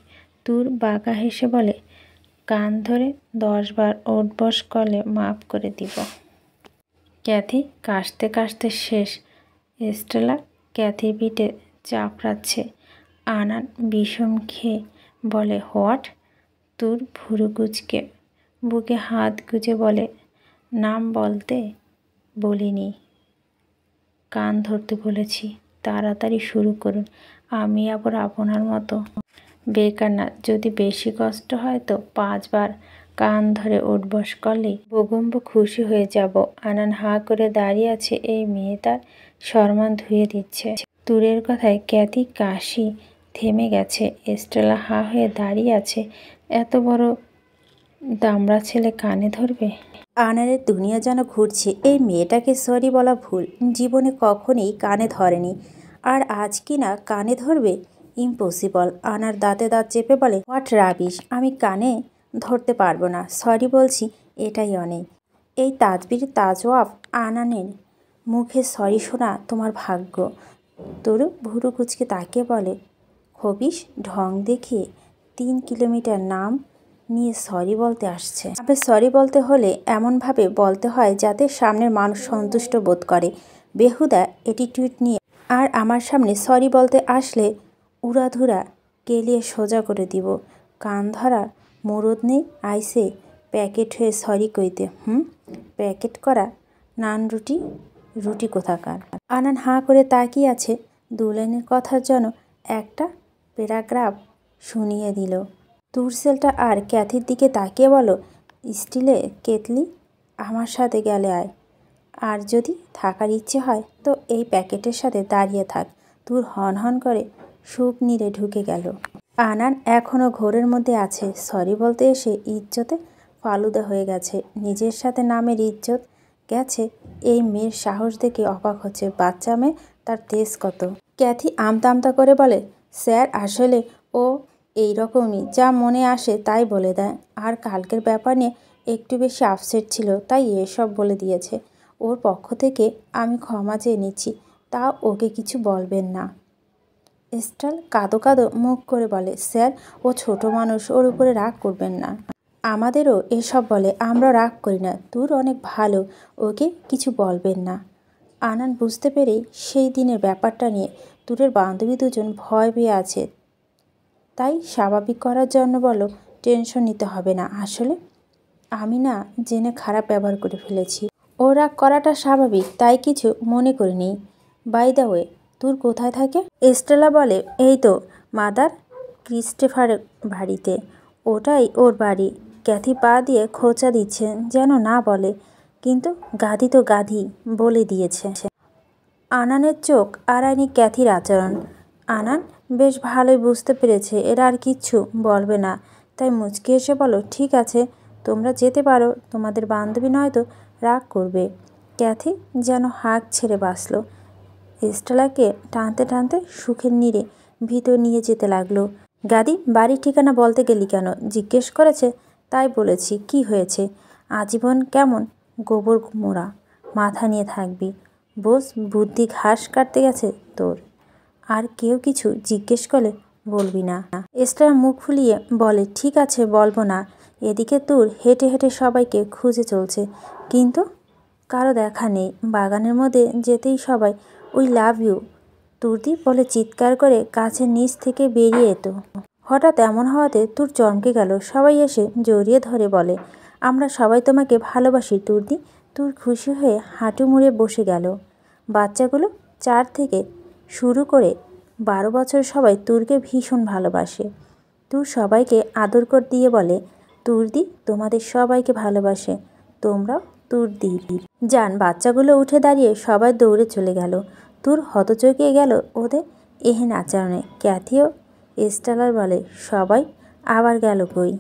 তুর বাঁকা হেসে বলে, কান ধরে 10 বার ওঠবস করলে মাফ করে দিব। ক্যাথি কাশতে কাশতে শেষ। স্টেলা ক্যাথির পিঠে চাপড়াচ্ছে। আনান বিষম খেয়ে বলে, হোয়াট? তুর ভুরু কুচকে বুকে হাত গুজে বলে, নাম বলতে বলিনি, কান ধরতে বলেছি। তাড়াতাড়ি শুরু করুন, আমি আবার আপনার মতো বেকার না। যদি বেশি কষ্ট হয় তো 5 বার কান ধরে উঠবস করলেই বগম্ব খুশি হয়ে যাব। আনান হাঁ করে দাঁড়িয়ে আছে। এই মেয়ে তার সম্মান ধুয়ে দিচ্ছে। তুরের কথায় ক্যাথি কাশি থেমে গেছে। স্টেলা হাঁ হয়ে দাঁড়িয়ে আছে। এত বড় দামড়া ছেলে কানে ধরবে? আনারের দুনিয়া যেন ঘুরছে। এই মেয়েটাকে সরি বলা ভুল, জীবনে কখনই কানে ধরেনি, আর আজ কি না কানে ধরবে? ইম্পসিবল। আনার দাঁতে দাঁত চেপে বলে, হোয়াট রাবিশ, আমি কানে ধরতে পারবো না, সরি বলছি, এটাই অনেক। এই তাদবির তাজওয়াব আনানের মুখে সরি শোনা তোমার ভাগ্য। তরু ভুরু কুচকে তাকিয়ে বলে, খবিস ঢং দেখিয়ে 3 কিলোমিটার নাম নিয়ে সরি বলতে আসছে। তবে সরি বলতে হলে এমনভাবে বলতে হয় যাতে সামনের মানুষ সন্তুষ্ট বোধ করে। বেহুদা অ্যাটিটিউড নিয়ে আর আমার সামনে সরি বলতে আসলে উড়াধুরা কেলিয়ে সোজা করে দিব। কান ধরার মুরদ নেই আইসে প্যাকেট হয়ে সরি কইতে। প্যাকেট করা নান রুটি, রুটি কোথাকার। আনান হাঁ করে তাকিয়ে আছে। 2 লাইনের কথার জন্য একটা প্যারাগ্রাফ শুনিয়ে দিল। তুরসেলটা আর ক্যাথির দিকে তাকিয়ে বলো, স্টিলে কেতলি আমার সাথে গেলে আয়, আর যদি থাকার ইচ্ছে হয় তো এই প্যাকেটের সাথে দাঁড়িয়ে থাক। তুর হন হন করে সুখ নিরে ঢুকে গেল। আনান এখনও ঘোরের মধ্যে আছে। সরি বলতে এসে ইজ্জতে ফালুদা হয়ে গেছে। নিজের সাথে নামের ইজ্জত গেছে। এই মেয়ের সাহস দেখে অবাক হচ্ছে। বাচ্চা মেয়ে, তার তেজ কত। ক্যাথি আমতা আমতা করে বলে, স্যার আসলে ও এই রকমই, যা মনে আসে তাই বলে দেয়। আর কালকের ব্যাপার নিয়ে একটু বেশি আপসেট ছিল, তাই এসব বলে দিয়েছে। ওর পক্ষ থেকে আমি ক্ষমা চেয়ে নিচ্ছি, তাও ওকে কিছু বলবেন না। এস্টাল কাঁদো কাঁদো মুখ করে বলে, স্যার ও ছোট মানুষ, ওর উপরে রাগ করবেন না। আমাদেরও এসব বলে, আমরা রাগ করি না। তুর অনেক ভালো, ওকে কিছু বলবেন না। আনান বুঝতে পেরেই সেই দিনের ব্যাপারটা নিয়ে তুরের বান্ধবী দুজন ভয় পেয়ে আছে, তাই স্বাভাবিক করার জন্য বলো, টেনশন নিতে হবে না। আসলে আমি না জেনে খারাপ ব্যবহার করে ফেলেছি। ও রাগ করাটা স্বাভাবিক, তাই কিছু মনে করিনি। বাই দ্য ওয়ে, তুর কোথায় থাকে? এস্টেলা বলে, এই তো মাদার ক্রিস্টোফারের বাড়িতে, ওটাই ওর বাড়ি। ক্যাথি পা দিয়ে খোঁচা দিচ্ছে, যেন না বলে, কিন্তু গাধি তো গাধি বলে দিয়েছে। আনানের চোখ আড়ায়নি ক্যাথির আচরণ। আনান বেশ ভালোই বুঝতে পেরেছে এরা আর কিচ্ছু বলবে না, তাই মুচকি এসে বলো, ঠিক আছে তোমরা যেতে পারো, তোমাদের বান্ধবী নয়তো রাগ করবে। ক্যাথি যেন হাঁক ছেড়ে বাঁচল। এস্টেলাকে টানতে টানতে সুখের নীড়ে ভিতর নিয়ে যেতে লাগলো। গাদি, বাড়ির ঠিকানা বলতে গেলি কেন? জিজ্ঞেস করেছে, তাই বলেছি। কি হয়েছে? আজীবন কেমন গোবর মোড়া মাথা নিয়ে থাকবি? বোস, বুদ্ধি ঘাস কাটতে গেছে তোর। আর কেউ কিছু জিজ্ঞেস করলে বলবি না। এস্টেলা মুখ ফুলিয়ে বলে, ঠিক আছে বলবো না। এদিকে তুর হেঁটে হেঁটে সবাইকে খুঁজে চলছে, কিন্তু কারো দেখা নেই। বাগানের মধ্যে যেতেই সবাই উই লাভ ইউ তুর্দি বলে চিৎকার করে গাছের নিচ থেকে বেরিয়ে এতো। হঠাৎ এমন হওয়াতে তুর চমকে গেল। সবাই এসে জড়িয়ে ধরে বলে, আমরা সবাই তোমাকে ভালোবাসি তুর্দি। তুর খুশি হয়ে হাঁটু মুড়ে বসে গেল। বাচ্চাগুলো 4 থেকে শুরু করে 12 বছর সবাই তুরকে ভীষণ ভালোবাসে। তুর সবাইকে আদর করে দিয়ে বলে, তুর্দি তোমাদের সবাইকে ভালোবাসে, তোমরাও তুর্দি। যান। বাচ্চাগুলো উঠে দাঁড়িয়ে সবাই দৌড়ে চলে গেল। তুর হতচকিয়ে গেল ওদের এহেন আচরণে। ক্যাথিও এস্টেলার বলে, সবাই আবার গেল কই?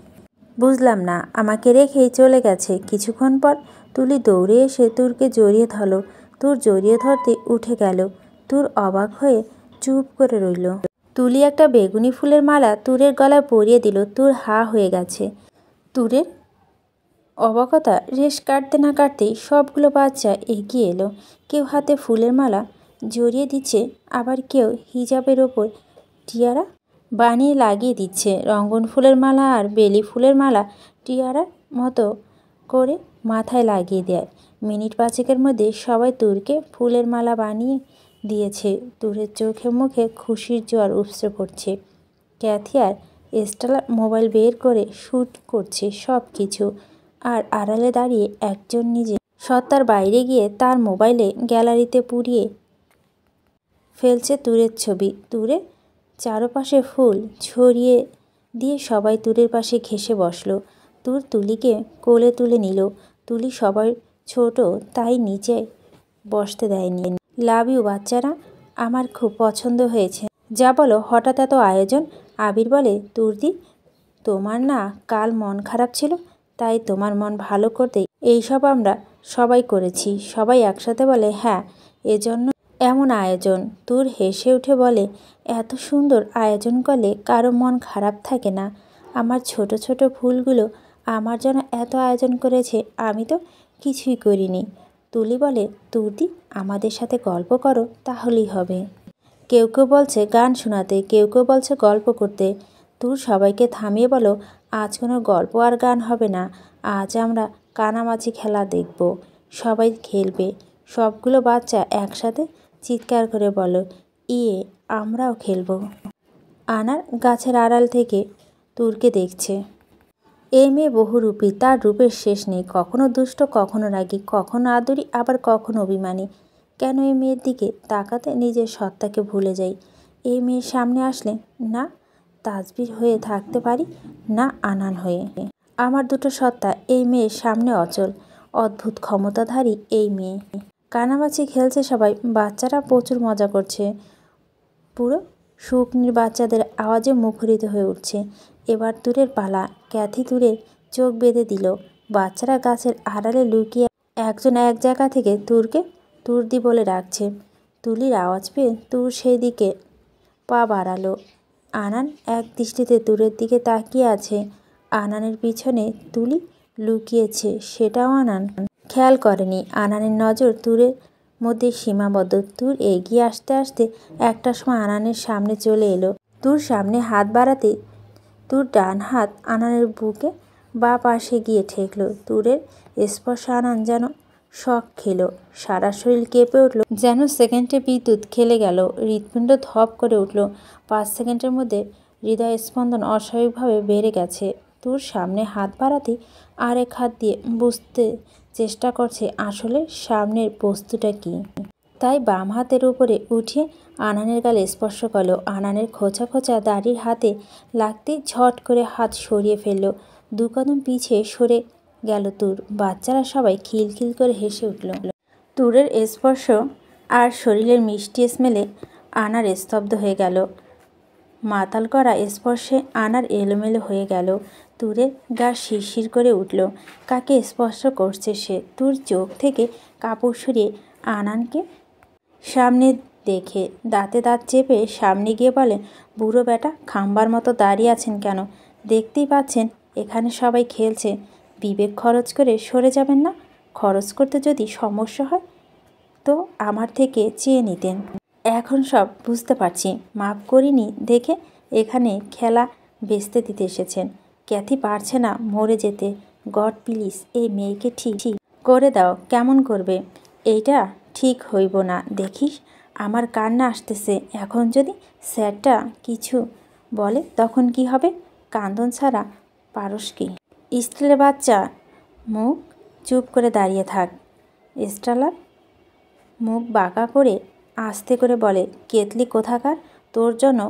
বুঝলাম না, আমাকে রেখেই চলে গেছে। কিছুক্ষণ পর তুলি দৌড়ে এসে তুরকে জড়িয়ে ধরল। তুর জড়িয়ে ধরতে উঠে গেল। তুর অবাক হয়ে চুপ করে রইল। তুলি একটা বেগুনি ফুলের মালা তুরের গলায় পরিয়ে দিল। তুর হা হয়ে গেছে। তুরের অবাকতা রেশ কাটতে না কাটতেই সবগুলো বাচ্চা এগিয়ে এলো। কেউ হাতে ফুলের মালা জড়িয়ে দিচ্ছে, আবার কেউ হিজাবের ওপর টিয়ারা বানিয়ে লাগিয়ে দিচ্ছে। রঙ্গন ফুলের মালা আর বেলি ফুলের মালা টিয়ারার মতো করে মাথায় লাগিয়ে দেয়। মিনিট 5-এর মধ্যে সবাই তুরকে ফুলের মালা বানিয়ে দিয়েছে। তুরের চোখে মুখে খুশির জোয়ার উপচে পড়ছে। ক্যাথি আর এস্টেলা মোবাইল বের করে শ্যুট করছে সব কিছু। আর আড়ালে দাঁড়িয়ে একজন নিজে সত্তার বাইরে গিয়ে তার মোবাইলে গ্যালারিতে পুড়িয়ে ফেলছে তুরের ছবি। তুরের চারপাশে ফুল ছড়িয়ে দিয়ে সবাই তুরের পাশে ঘেঁষে বসলো। তুর তুলিকে কোলে তুলে নিল। তুলি সবাই ছোট, তাই নিচে বসতে দেয়নি। লাভ ইউ বাচ্চারা, আমার খুব পছন্দ হয়েছে। যা বলো, হঠাৎ এত আয়োজন? আবির বলে, তুর্দি তোমার না কাল মন খারাপ ছিল, তাই তোমার মন ভালো করতে এইসব আমরা সবাই করেছি। সবাই একসাথে বলে, হ্যাঁ, এজন্য এমন আয়োজন। তুর হেসে উঠে বলে, এত সুন্দর আয়োজন করলে কারো মন খারাপ থাকে না। আমার ছোট ছোট ফুলগুলো আমার জন্য এত আয়োজন করেছে, আমি তো কিছুই করিনি। তুলি বলে, তুর্দি আমাদের সাথে গল্প করো, তাহলেই হবে। কেউ কেউ বলছে গান শোনাতে, কেউ কেউ বলছে গল্প করতে। তুর সবাইকে থামিয়ে বলো, আজ কোনো গল্প আর গান হবে না, আজ আমরা কানামাছি খেলা দেখব। সবাই খেলবে। সবগুলো বাচ্চা একসাথে চিৎকার করে বলো, ইয়ে, আমরাও খেলবো। আনার গাছের আড়াল থেকে তুরকে দেখছে। এই মেয়ে বহুরূপী, তার রূপের শেষ নেই। কখনো দুষ্ট, কখনো রাগী, কখনো আদরি, আবার কখনো অভিমানী। কেন এই মেয়ের দিকে তাকাতে নিজের সত্তাকে ভুলে যাই। এই মেয়ের সামনে আসলে না তাসবির হয়ে থাকতে পারি, না আনান হয়ে। আমার দুটো সত্তা এই মেয়ের সামনে অচল। অদ্ভুত ক্ষমতাধারী এই মেয়ে। কানামাছি খেলছে সবাই, বাচ্চারা প্রচুর মজা করছে। পুরো শুকনির বাচ্চাদের আওয়াজে মুখরিত হয়ে উঠছে। এবার তুরের পালা। ক্যাথি তুরের চোখ বেঁধে দিল। বাচ্চারা গাছের আড়ালে লুকিয়ে একজন এক জায়গা থেকে তুরকে তুর্দি বলে ডাকছে। তুলির আওয়াজ পেয়ে তুর সেই দিকে পা বাড়ালো। আনান এক দৃষ্টিতে তুরের দিকে তাকিয়ে আছে। আনানের পিছনে তুলি লুকিয়েছে, সেটাও আনান খেয়াল করেনি। আনানের নজর তুরের মধ্যে সীমাবদ্ধ। তুর এগিয়ে আসতে আসতে একটা সময় আনানের সামনে চলে এলো। তুর সামনে হাত বাড়াতে তুর ডান হাত আনানের বুকে বা পাশে গিয়ে ঠেকলো। তুরের স্পর্শ আনান যেন শক খেলো। সারা শরীর কেঁপে উঠল, যেন সেকেন্ডে বিদ্যুৎ খেলে গেল। হৃৎপিণ্ড ধপ করে উঠল। 5 সেকেন্ডের মধ্যে হৃদয় স্পন্দন অস্বাভাবিকভাবে বেড়ে গেছে। তুর সামনে হাত বাড়াতেই আরেক হাত দিয়ে বুঝতে চেষ্টা করছে আসলে সামনের বস্তুটা কি। তাই বাম হাতের উপরে উঠিয়ে আনানের গালে স্পর্শ করলো। আনানের খোঁচা খোঁচা দাড়ির হাতে লাগতেই ঝট করে হাত সরিয়ে ফেলল। 2 কদম পিছিয়ে সরে গেল তুর। বাচ্চারা সবাই খিলখিল করে হেসে উঠল। তুরের স্পর্শ আর শরীরের মিষ্টি স্মেলে আনার স্তব্ধ হয়ে গেল। মাতাল করা স্পর্শে আনার এলোমেলো হয়ে গেল। তুরের গা শিরশির করে উঠল। কাকে স্পর্শ করছে সে? তুর চোখ থেকে কাপড় সরিয়ে আনানকে সামনে দেখে দাঁতে দাঁত চেপে সামনে গিয়ে বলে, বুড়ো বেটা, খাম্বার মতো দাঁড়িয়ে আছেন কেন? দেখতেই পাচ্ছেন এখানে সবাই খেলছে। বিবেক খরচ করে সরে যাবেন না? খরচ করতে যদি সমস্যা হয় তো আমার থেকে চেয়ে নিতেন। এখন সব বুঝতে পারছি। মাপ করিনি দেখে এখানে খেলা বেচতে দিতে এসেছেন। ক্যাথি পারছে না মরে যেতে। গড প্লিজ এই মেয়েকে ঠিক করে দাও। কেমন করবে? এইটা ঠিক হইব না। দেখিস আমার কান্না আসতেছে। এখন যদি স্যারটা কিছু বলে তখন কি হবে? কান্দন ছাড়া পারস কি? স্টিলের বাচ্চা, মুখ চুপ করে দাঁড়িয়ে থাক। স্টালার মুখ বাঁকা করে আস্তে করে বলে, কেতলি কোথাকার, তোর জন্য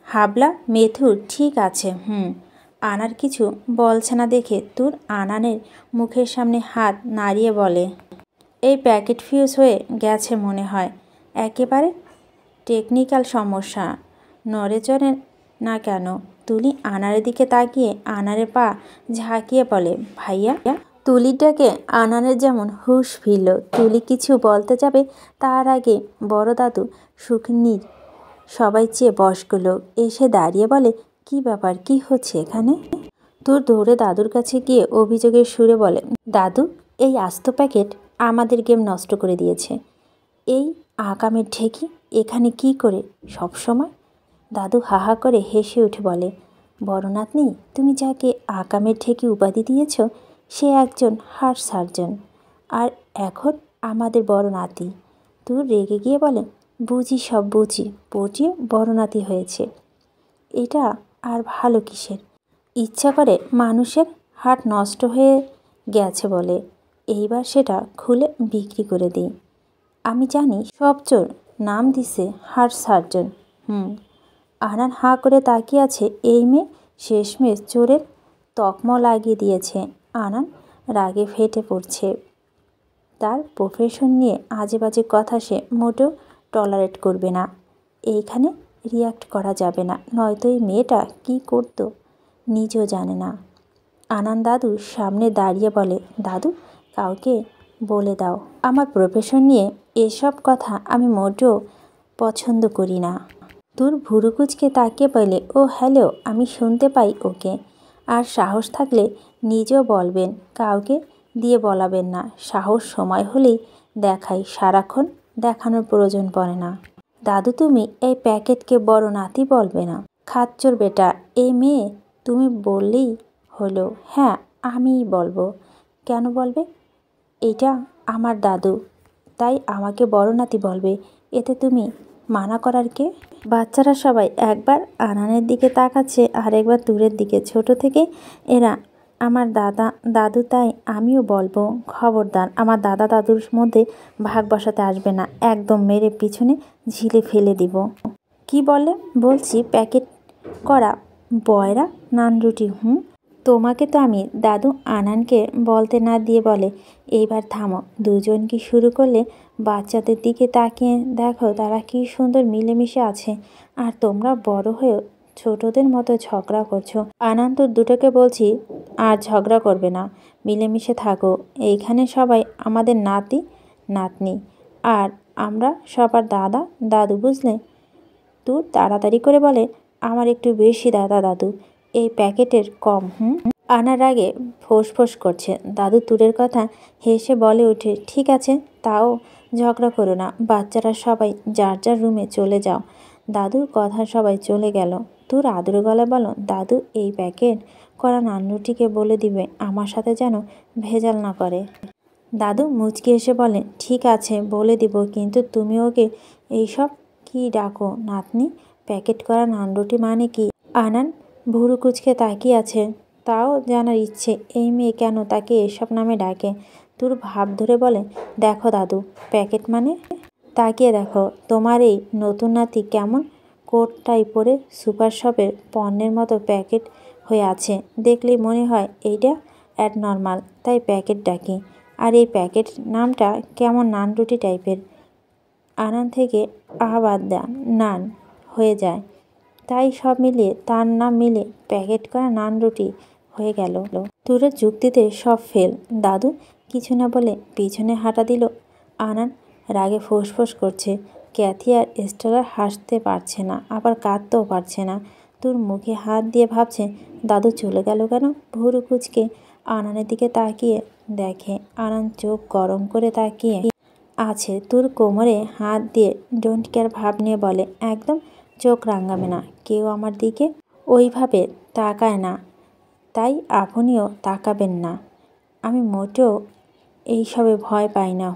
হাবলা মেথুর ঠিক আছে। আনার কিছু বলছে না দেখে তুর আনানের মুখের সামনে হাত নাড়িয়ে বলে, এই প্যাকেট ফিউজ হয়ে গেছে মনে হয়। একেবারে টেকনিক্যাল সমস্যা। নড়ে চড়ে না কেন? তুলি আনারের দিকে তাকিয়ে আনারে পা ঝাঁকিয়ে বলে, ভাইয়া। তুলিটাকে আনানের যেমন হুঁশ ফিরল। তুলি কিছু বলতে যাবে তার আগে বড় দাদু শুকনির সবাই চেয়ে বয়স্ক লোক এসে দাঁড়িয়ে বলে, কি ব্যাপার, কি হচ্ছে এখানে? তুর দৌড়ে দাদুর কাছে গিয়ে অভিযোগের সুরে বলে, দাদু, এই আস্ত প্যাকেট আমাদের গেম নষ্ট করে দিয়েছে। এই আকামের ঢেকি এখানে কি করে সব সময়? দাদু হাহা করে হেসে উঠে বলে, বড় নাতনি, তুমি যাকে আকামের ঢেকি উপাধি দিয়েছ সে একজন হার্ট সার্জন, আর এখন আমাদের বড় নাতি। তুই রেগে গিয়ে বলে, বুঝি সব বুঝি, পটিয়ে বড় নাতি হয়েছে। এটা আর ভালো কিসের? ইচ্ছা করে মানুষের হার্ট নষ্ট হয়ে গেছে বলে এইবার সেটা খুলে বিক্রি করে দিই। আমি জানি সব চোর নাম দিছে হার্ট সার্জন। আনান হাঁ করে তাকিয়ে আছে। এই মেয়ে শেষমেশ চোরের তকমা লাগিয়ে দিয়েছে। আনান রাগে ফেটে পড়ছে। তার প্রফেশন নিয়ে আজে বাজে কথা সে মোটেও টলারেট করবে না। এইখানে রিয়াক্ট করা যাবে না, নয়তো এই মেয়েটা কী করতো নিজেও জানে না। আনান দাদুর সামনে দাঁড়িয়ে বলে, দাদু, কাউকে বলে দাও আমার প্রফেশন নিয়ে এসব কথা আমি মোটেও পছন্দ করি না। তোর ভুরুকুচকে তাকিয়ে বলে, ও হ্যালো, আমি শুনতে পাই ওকে। আর সাহস থাকলে নিজেও বলবেন, কাউকে দিয়ে বলাবেন না। সাহস সময় হলেই দেখাই, সারাক্ষণ দেখানোর প্রয়োজন পড়ে না। দাদু, তুমি এই প্যাকেটকে বড় নাতি বলবে না। খাচ্চর বেটা, এই মেয়ে তুমি বললেই হলো। হ্যাঁ, আমিই বলবো। কেন বলবে? এটা আমার দাদু, তাই আমাকে বড় নাতি বলবে। এতে তুমি মানা করার কে? বাচ্চারা সবাই একবার আনানের দিকে তাকাচ্ছে আর একবার তুরের দিকে। ছোট থেকে এরা আমার দাদু, তাই আমিও বলবো, খবরদার আমার দাদা দাদুর মধ্যে ভাগ বসাতে আসবে না, একদম মেরে পিছনে ঝিলে ফেলে দিব। কি বলে? বলছি প্যাকেট করা বয়রা নান রুটি। তোমাকে তো আমি, দাদু আনানকে বলতে না দিয়ে বলে। এইবার থামো, দুজন কি শুরু করলে? বাচ্চাদের দিকে তাকিয়ে দেখো তারা কি সুন্দর মিলেমিশে আছে, আর তোমরা বড় হয়ে ছোটদের মতো ঝগড়া করছো। আনান তো দুটোকে বলছি আর ঝগড়া করবে না, মিলেমিশে থাকো। এইখানে সবাই আমাদের নাতি নাতনি, আর আমরা সবার দাদা দাদু, বুঝলে? তুই তাড়াতাড়ি করে বলে, আমার একটু বেশি দাদা দাদু, এই প্যাকেটের কম। আনার আগে ফোঁস করছে। দাদু তুরের কথা হেসে বলে ওঠে, ঠিক আছে, তাও ঝগড়া করো না, বাচ্চারা সবাই যার যার রুমে চলে যাও। দাদুর কথা সবাই চলে গেল। তুর আদুর গলায় বলো, দাদু এই প্যাকেট করা নান্নুটিকে বলে দিবে আমার সাথে যেন ভেজাল না করে। দাদু মুচকি এসে বলে, ঠিক আছে বলে দিব, কিন্তু তুমি ওকে এইসব কি ডাকো নাতনি? প্যাকেট করা নানরুটি মানে কি? আনান ভুরু কুচকে তাকিয়ে আছে, তাও জানার ইচ্ছে এই মেয়ে কেন তাকে এসব নামে ডাকে। তোর ভাব ধরে বলে, দেখো দাদু, প্যাকেট মানে? তাকিয়ে দেখো তোমার এই নতুন নাতি কেমন কোটটাই পরে সুপার শপের পণ্যের মতো প্যাকেট হয়ে আছে, দেখলেই মনে হয় এইটা অ্যাডনর্মাল, তাই প্যাকেট ডাকি। আর এই প্যাকেট নামটা কেমন নান রুটি টাইপের, আনান থেকে আবাদ নান হয়ে যায়, তাই সব মিলিয়ে তার নাম মিলে প্যাকেট করা নান রুটি হয়ে গেল। তুরের যুক্তিতে সব ফেল। দাদু কিছু না বলে পিছনে হাঁটা দিল। আনান রাগে ফোঁস করছে। ক্যাথি আর স্টেলা হাসতে পারছে না, আবার কাঁদতেও পারছে না। তোর মুখে হাত দিয়ে ভাবছে দাদু চলে গেল কেন। ভুরু কুচকে আনানের দিকে তাকিয়ে দেখে আনান চোখ গরম করে তাকিয়ে আছে। তোর কোমরে হাত দিয়ে ডোন্ট কেয়ার ভাব নিয়ে বলে, একদম চোখ রাঙাবে না, কেউ আমার দিকে ওইভাবে তাকায় না, তাই আপনিও তাকাবেন না। আমি মোটেও এইসবে ভয় পাই না।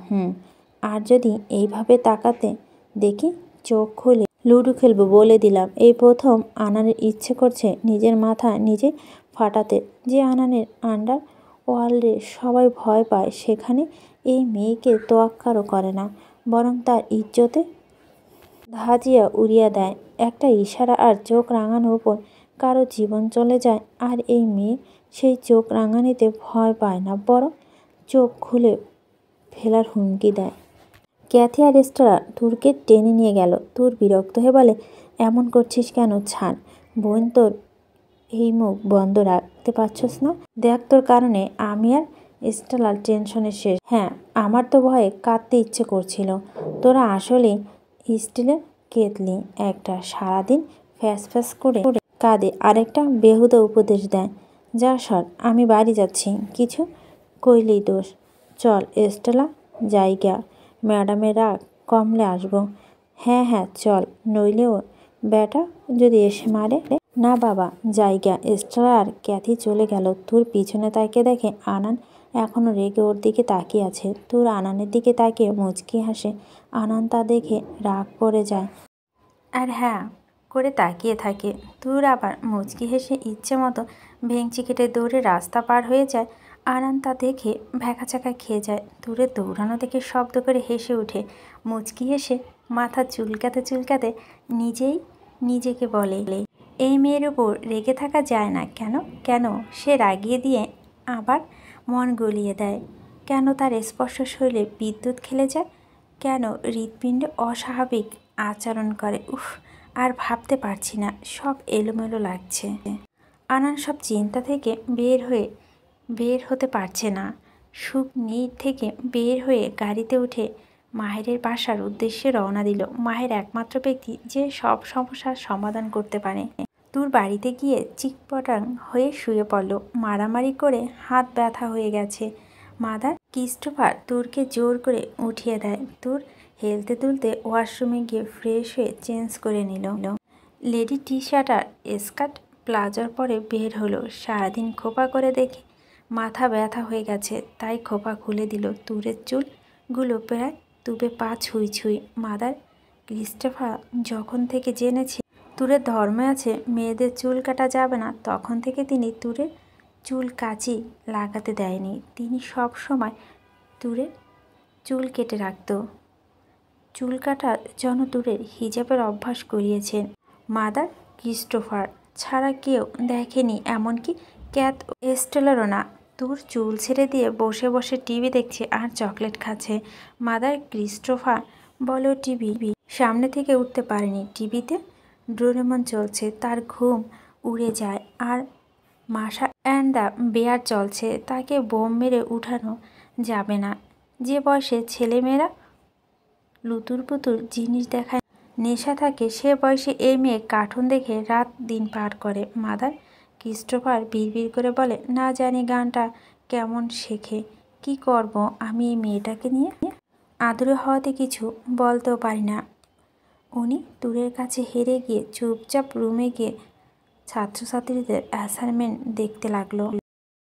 আর যদি এইভাবে তাকাতে দেখি চোখ খুলে লুডো খেলবো বলে দিলাম। এই প্রথম আনানের ইচ্ছে করছে নিজের মাথা নিজে ফাটাতে। যে আনানের আন্ডার ওয়ার্ল্ডে সবাই ভয় পায়, সেখানে এই মেয়েকে তোয়াক্কারও করে না, বরং তার ইজ্জতে ধাজিয়া উড়িয়ে দেয়। একটা ইশারা আর চোখ রাঙানোর ওপর কারো জীবন চলে যায়, আর এই মেয়ে সেই চোখ রাঙানিতে ভয় পায় না, বরং চোখ খুলে ফেলার হুমকি দেয়। ক্যাথি আর স্টেলা তুরকে টেনে নিয়ে গেল। তুর বিরক্ত হয়ে বলে, এমন করছিস কেন? ছাড় বোন, তোর এই মুখ বন্ধ রাখতে পারছস না? দেখ তোর কারণে আমি আর স্টেলার টেনশনে শেষ। হ্যাঁ, আমার তো ভয়ে কাঁদতে ইচ্ছে করছিল। তোরা আসলে স্টিলের কেতলি একটা, সারাদিন ফ্যাস করে কাঁদে, আরেকটা বেহুদা উপদেশ দেয়। যা সর, আমি বাড়ি যাচ্ছি, কিছু কইলেই দোষ। চল স্টেলা, জায়গা, ম্যাডামের রাগ কমলে আসবো। হ্যাঁ চল, নইলেও ব্যাটা যদি এসে মারে। না বাবা, জায়গা। স্টেলা আর ক্যাথি চলে গেল। তোর পিছনে তাকিয়ে দেখে আনান এখনও রেগে ওর দিকে তাকিয়ে আছে। তোর আনানের দিকে তাকিয়ে মুচকি হাসে। আনান তা দেখে রাগ পড়ে যায় আর হ্যাঁ করে তাকিয়ে থাকে। তোর আবার মুচকি হেসে ইচ্ছে মতো ভেঙচি কেটে দৌড়ে রাস্তা পার হয়ে যায়। আনান তা দেখে ভ্যাকাচাকা খেয়ে যায়। দূরে দৌড়ানো দেখে শব্দ করে হেসে ওঠে। মুচকি হেসে মাথা চুলকাতে নিজেই নিজেকে বলে, এই মেয়ের উপর রেগে থাকা যায় না কেন? সে রাগিয়ে দিয়ে আবার মন গলিয়ে দেয়। কেন তার স্পর্শ শরীরে বিদ্যুৎ খেলে যায়? কেন হৃৎপিণ্ডে অস্বাভাবিক আচরণ করে? আর ভাবতে পারছি না, সব এলোমেলো লাগছে। আনান সব চিন্তা থেকে বের হতে পারছে না। সুখ নীড় থেকে বের হয়ে গাড়িতে উঠে মাহেরের বাসার উদ্দেশ্যে রওনা দিল। মাহের একমাত্র ব্যক্তি যে সব সমস্যার সমাধান করতে পারে। তোর বাড়িতে গিয়ে চিকপটাং হয়ে শুয়ে পড়ল। মারামারি করে হাত ব্যথা হয়ে গেছে। মাদার ক্রিস্টোফার তোরকে জোর করে উঠিয়ে দেয়। তোর হেলতে তুলতে ওয়াশরুমে গিয়ে ফ্রেশ হয়ে চেঞ্জ করে নিল। লেডি টি শার্ট আর স্কার্ট প্লাজোর পরে বের হলো। সারাদিন খোপা করে দেখে মাথা ব্যথা হয়ে গেছে, তাই খোপা খুলে দিল। তুরের চুলগুলো প্রায় তুবে পা ছুঁই। মাদার ক্রিস্টোফার যখন থেকে জেনেছে তুরের ধর্মে আছে মেয়েদের চুল কাটা যাবে না, তখন থেকে তিনি তুরের চুল কাচি লাগাতে দেয়নি। তিনি সব সময় তুরে চুল কেটে রাখত। চুল কাটার জন্য তুরের হিজাবের অভ্যাস করিয়েছেন মাদার ক্রিস্টোফার ছাড়া কেউ দেখেনি, এমনকি ক্যাথ এস্টেলারও না। তুর চুল ছেড়ে দিয়ে বসে বসে টিভি দেখছে আর চকলেট খাচ্ছে। মাদার ক্রিস্টোফার বলেও টিভি সামনে থেকে উঠতে পারেনি। টিভিতে ডোরেমন চলছে, তার ঘুম উড়ে যায়। আর মাশা অ্যান্ড দ্য বেয়ার চলছে, তাকে বোম মেরে উঠানো যাবে না। যে বয়সে ছেলেমেয়েরা লুতুর পুতুর জিনিস দেখায় নেশা থাকে, সে বয়সে এই মেয়ে কার্টুন দেখে রাত দিন পার করে। মাদার ক্রিস্টোফার বিড়বিড় করে বলে, না জানি গানটা কেমন শেখে। কি করব আমি এই মেয়েটাকে নিয়ে? আদুরে হওয়াতে কিছু বলতেও পারি না। উনি তুরের কাছে হেরে গিয়ে চুপচাপ রুমে গিয়ে ছাত্রছাত্রীদের অ্যাসাইনমেন্ট দেখতে লাগলো।